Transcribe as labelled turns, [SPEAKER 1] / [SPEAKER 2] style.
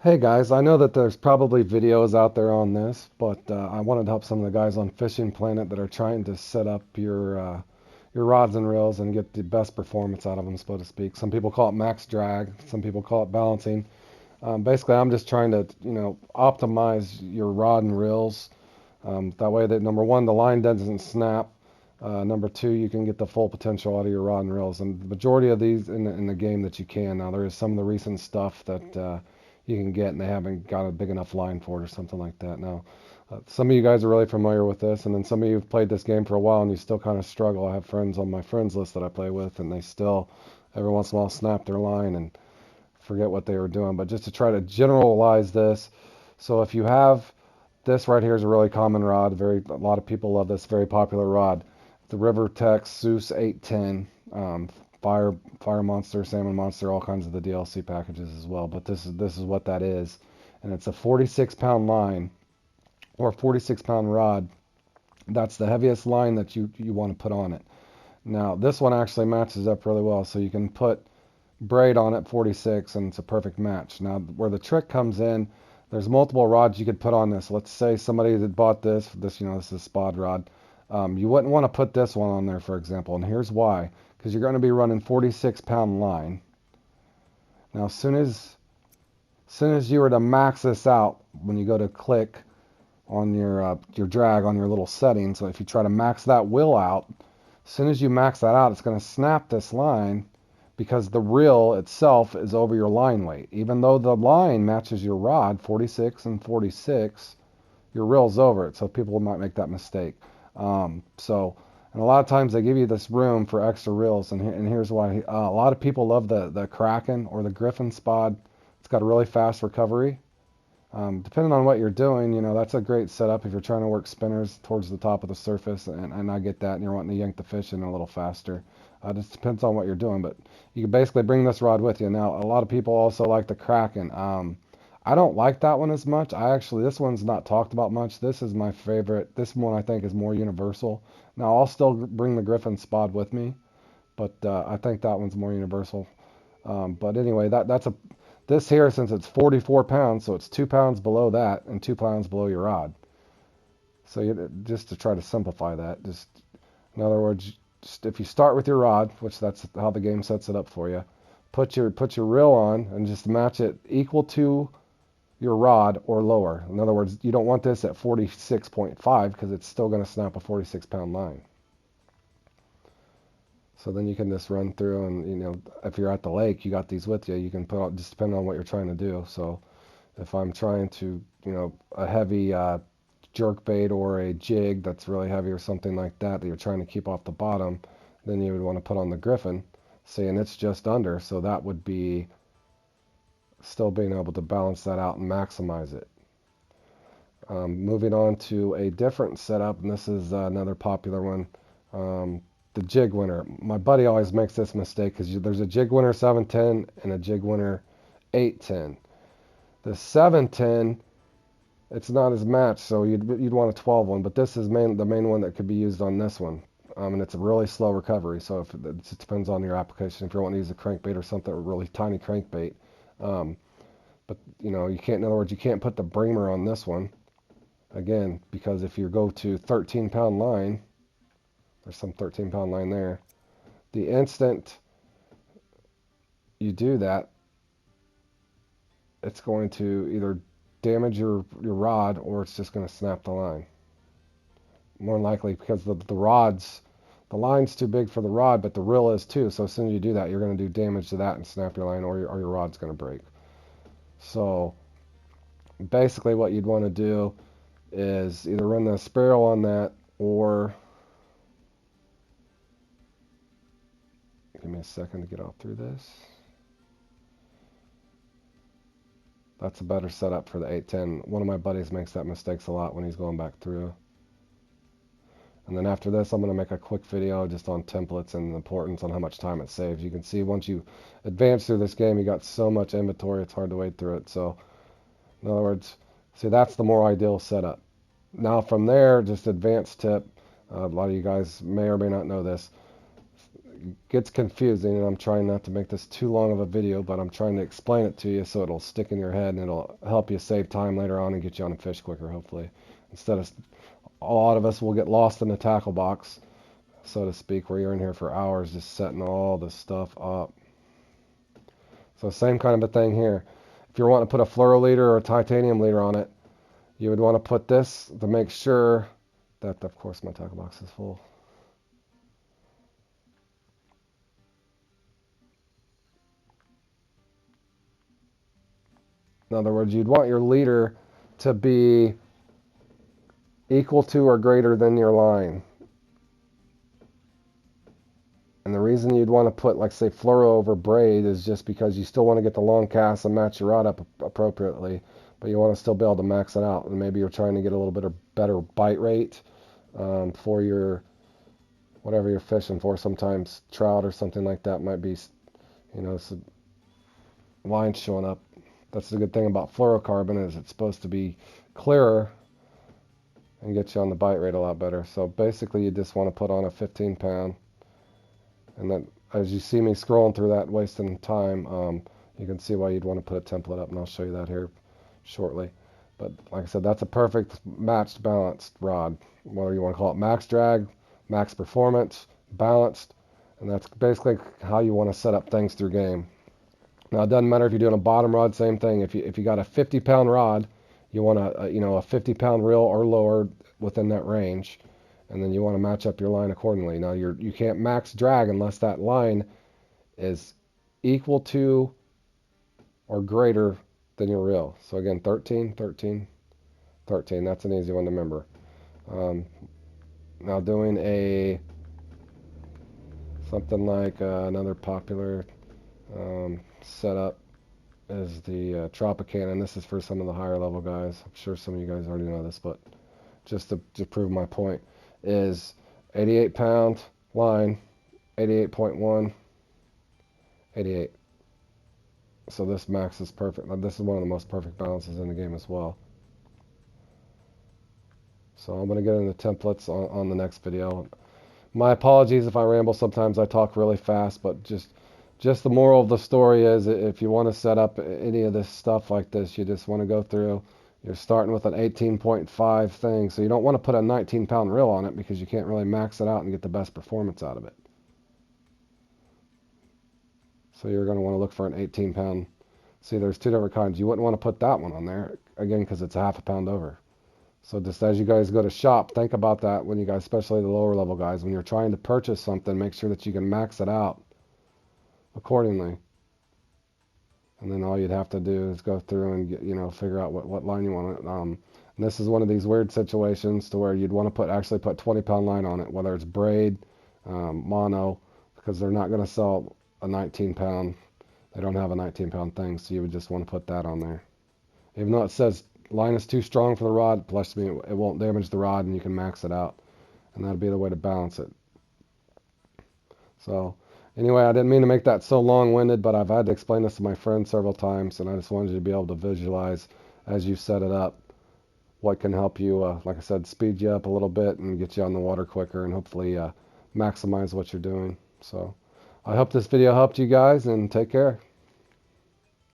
[SPEAKER 1] Hey guys, I know that there's probably videos out there on this, but I wanted to help some of the guys on Fishing Planet that are trying to set up your rods and reels and get the best performance out of them, so to speak. Some people call it max drag, some people call it balancing. Basically, I'm just trying to, optimize your rod and reels. That way that number one, the line doesn't snap. Number two, you can get the full potential out of your rod and reels. And the majority of these in the game that you can. Now, there is some of the recent stuff that you can get, and they haven't got a big enough line for it or something like that. Now, some of you guys are really familiar with this, and then some of you have played this game for a while and you still kind of struggle. I have friends on my friends list that I play with, and they still, every once in a while, snap their line and forget what they were doing. But just to try to generalize this, so if you have this right here is a really common rod. A lot of people love this. Very popular rod. The River Tex Zeus 810, Fire Monster, Salmon Monster, all kinds of the DLC packages as well. But this is what that is, and it's a 46-pound line or 46-pound rod. That's the heaviest line that you want to put on it. Now this one actually matches up really well, so you can put braid on it 46 and it's a perfect match. Now where the trick comes in, there's multiple rods you could put on this. Let's say somebody that bought this is a spod rod. You wouldn't want to put this one on there, for example, and here's why. Because you're going to be running 46-pound line. Now as soon as you were to max this out, when you go to click on your drag on your little settings, so if you try to max that wheel out, as soon as you max that out, it's going to snap this line because the reel itself is over your line weight. Even though the line matches your rod, 46 and 46, your reel's over it. So people might make that mistake. And a lot of times they give you this room for extra reels, and here's why. A lot of people love the Kraken or the Griffin Spod. It's got a really fast recovery. Depending on what you're doing, that's a great setup if you're trying to work spinners towards the top of the surface, and I get that, and you're wanting to yank the fish in a little faster. It just depends on what you're doing, but you can basically bring this rod with you. Now, a lot of people also like the Kraken. I don't like that one as much. This one's not talked about much. This is my favorite. This one I think is more universal. Now, I'll still bring the Griffin Spod with me, but I think that one's more universal. But anyway, this here, since it's 44 pounds, so it's 2 pounds below that and 2 pounds below your rod. So just to try to simplify that, just in other words, just if you start with your rod, which that's how the game sets it up for you, put your reel on and just match it equal to your rod or lower. In other words, you don't want this at 46.5 because it's still going to snap a 46-pound line. So then you can just run through, and if you're at the lake, you got these with you. You can put out, just depending on what you're trying to do. So if I'm trying to, a heavy jerk bait or a jig that's really heavy or something like that you're trying to keep off the bottom, then you would want to put on the Griffin, saying it's just under. So that would be still being able to balance that out and maximize it. Moving on to a different setup, and this is another popular one. The jig winner. My buddy always makes this mistake because there's a jig winner 710 and a jig winner 810. The 710, it's not as matched, so you'd want a 12 one, but this is the main one that could be used on this one. And it's a really slow recovery, so it just depends on your application. If you want to use a crankbait or something, a really tiny crankbait. But you can't. In other words, you can't put the breamer on this one again because if you go to 13-pound line, there's some 13-pound line there. The instant you do that, it's going to either damage your rod or it's just going to snap the line. More likely because the line's too big for the rod, but the reel is too. So as soon as you do that, you're going to do damage to that and snap your line, or your rod's going to break. So basically, what you'd want to do is either run the spiral on that, or give me a second to get all through this. That's a better setup for the 810. One of my buddies makes that mistake a lot when he's going back through. And then after this, I'm going to make a quick video just on templates and the importance on how much time it saves. You can see once you advance through this game, you got so much inventory, it's hard to wade through it. So, in other words, see, that's the more ideal setup. Now from there, just advanced tip. A lot of you guys may or may not know this. gets confusing, and I'm trying not to make this too long of a video, but I'm trying to explain it to you so it'll stick in your head and it'll help you save time later on and get you on a fish quicker, hopefully. Instead of, a lot of us will get lost in the tackle box, so to speak, where you're in here for hours just setting all this stuff up. So same kind of a thing here. If you're wanting to put a fluoro leader or a titanium leader on it, you would want to put this to make sure that, of course, my tackle box is full. In other words, you'd want your leader to be equal to or greater than your line. And the reason you'd want to put, like, say, fluoro over braid is just because you still want to get the long cast and match your rod up appropriately, but you want to still be able to max it out. And maybe you're trying to get a little bit of better bite rate for your, whatever you're fishing for. Sometimes trout or something like that might be, you know, some lines showing up. That's the good thing about fluorocarbon, is it's supposed to be clearer and get you on the bite rate a lot better. So basically you just want to put on a 15 pound. And then as you see me scrolling through that, wasting time, you can see why you'd want to put a template up, and I'll show you that here shortly. But like I said, that's a perfect matched, balanced rod. Whether you want to call it max drag, max performance, balanced, and that's basically how you want to set up things through game. Now it doesn't matter if you're doing a bottom rod, same thing. If you got a 50 pound rod, you want a 50 pound reel or lower within that range, and then you want to match up your line accordingly. Now you can't max drag unless that line is equal to or greater than your reel. So again, 13, 13, 13. That's an easy one to remember. Now doing something like another popular setup is the Tropicana, and this is for some of the higher level guys. I'm sure some of you guys already know this, but just to prove my point, is 88 pound line, 88.1, 88. So this max is perfect. Now, this is one of the most perfect balances in the game as well. So I'm going to get into templates on the next video. My apologies if I ramble. Sometimes I talk really fast, but just the moral of the story is, if you want to set up any of this stuff like this, you just want to go through. You're starting with an 18.5 thing, so you don't want to put a 19 pound reel on it because you can't really max it out and get the best performance out of it. So you're going to want to look for an 18 pound. See, there's two different kinds. You wouldn't want to put that one on there, again, because it's a half a pound over. So just as you guys go to shop, think about that when you guys, especially the lower level guys, when you're trying to purchase something, make sure that you can max it out accordingly. And then all you'd have to do is go through and get, figure out what line you want. And this is one of these weird situations to where you'd want to actually put 20 pound line on it, whether it's braid, mono, because they're not going to sell a 19 pound. They don't have a 19 pound thing, so you would just want to put that on there. Even though it says line is too strong for the rod, plus it won't damage the rod and you can max it out. And that'd be the way to balance it. So anyway, I didn't mean to make that so long-winded, but I've had to explain this to my friends several times, and I just wanted you to be able to visualize as you set it up what can help you, like I said, speed you up a little bit and get you on the water quicker, and hopefully maximize what you're doing. So I hope this video helped you guys, and take care.